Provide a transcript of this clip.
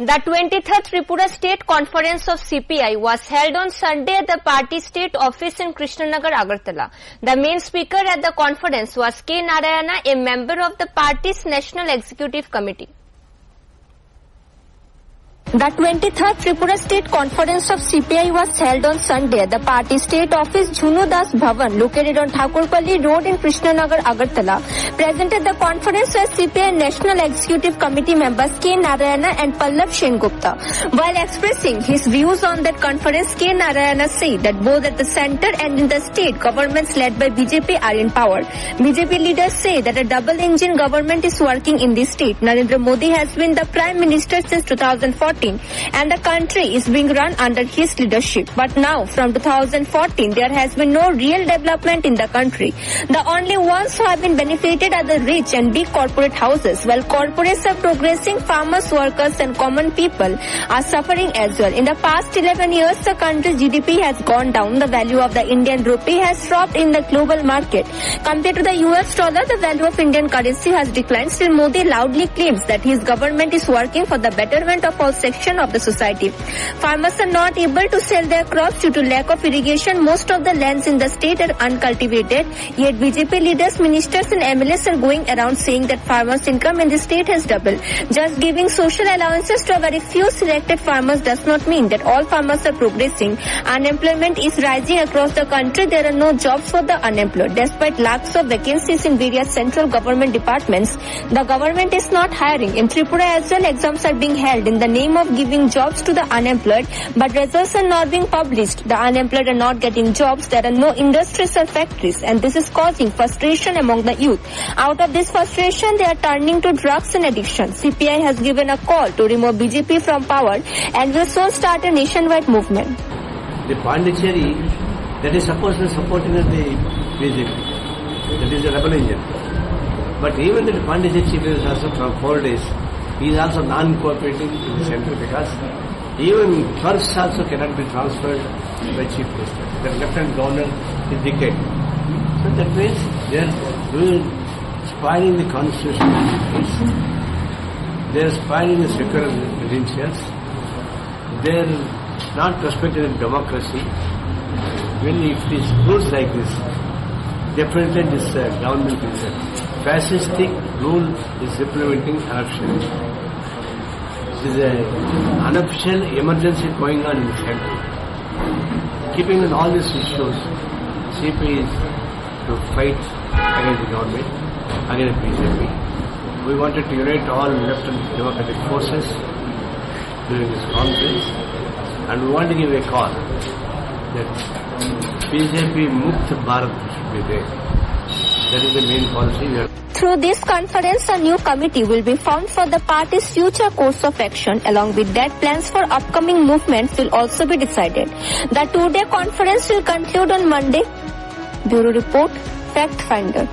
The 23rd Tripura State Conference of CPI was held on Sunday at the party state office in Krishnanagar, Agartala. The main speaker at the conference was K. Narayana, a member of the party's National Executive Committee. The 23rd Tripura State Conference of CPI was held on Sunday at the party state office Jhunu Das Bhavan located on Thakurpalli Road in Krishnanagar, Agartala. Present at the conference were CPI National Executive Committee members K. Narayana and Pallab Sengupta. While expressing his views on that conference, K. Narayana said that both at the center and in the state, governments led by BJP are in power. BJP leaders say that a double-engine government is working in the state. Narendra Modi has been the Prime Minister since 2014. And the country is being run under his leadership. But now, from 2014, there has been no real development in the country. The only ones who have been benefited are the rich and big corporate houses, while corporates are progressing, farmers, workers and common people are suffering as well. In the past 11 years, the country's GDP has gone down. The value of the Indian rupee has dropped in the global market. Compared to the US dollar, the value of Indian currency has declined. Still, Modi loudly claims that his government is working for the betterment of all sections of the society. Farmers are not able to sell their crops due to lack of irrigation. Most of the lands in the state are uncultivated. Yet BJP leaders, ministers and MLAs are going around saying that farmers' income in the state has doubled. Just giving social allowances to a very few selected farmers does not mean that all farmers are progressing. Unemployment is rising across the country. There are no jobs for the unemployed. Despite lakhs of vacancies in various central government departments, the government is not hiring. In Tripura as well, exams are being held in the name of giving jobs to the unemployed, but results are not being published. The unemployed are not getting jobs. There are no industries or factories, and this is causing frustration among the youth. Out of this frustration, they are turning to drugs and addiction. CPI has given a call to remove BJP from power and will soon start a nationwide movement. The Pondicherry that is supposed to be supporting the BJP, that is the rebel engine. But even the Pondicherry chief is also from 4 days. He is also non-cooperating in the center because even clerks also cannot be transferred by chief minister. The lieutenant governor is dictating. So that means they are spoiling the constitution. They are spoiling the secular credentials. They are not respecting democracy. When if it is rules like this, definitely this government is fascistic rule is implementing unofficially. There is an unofficial emergency going on in the country. Keeping in all these issues, CPI is to fight against the government, against BJP. We wanted to unite all left and democratic forces during this conference, and we want to give a call that BJP Mukt Bharat should be there. That is the main policy. Through this conference, a new committee will be formed for the party's future course of action. Along with that, plans for upcoming movements will also be decided. The two-day conference will conclude on Monday. Bureau Report, Fact Finder.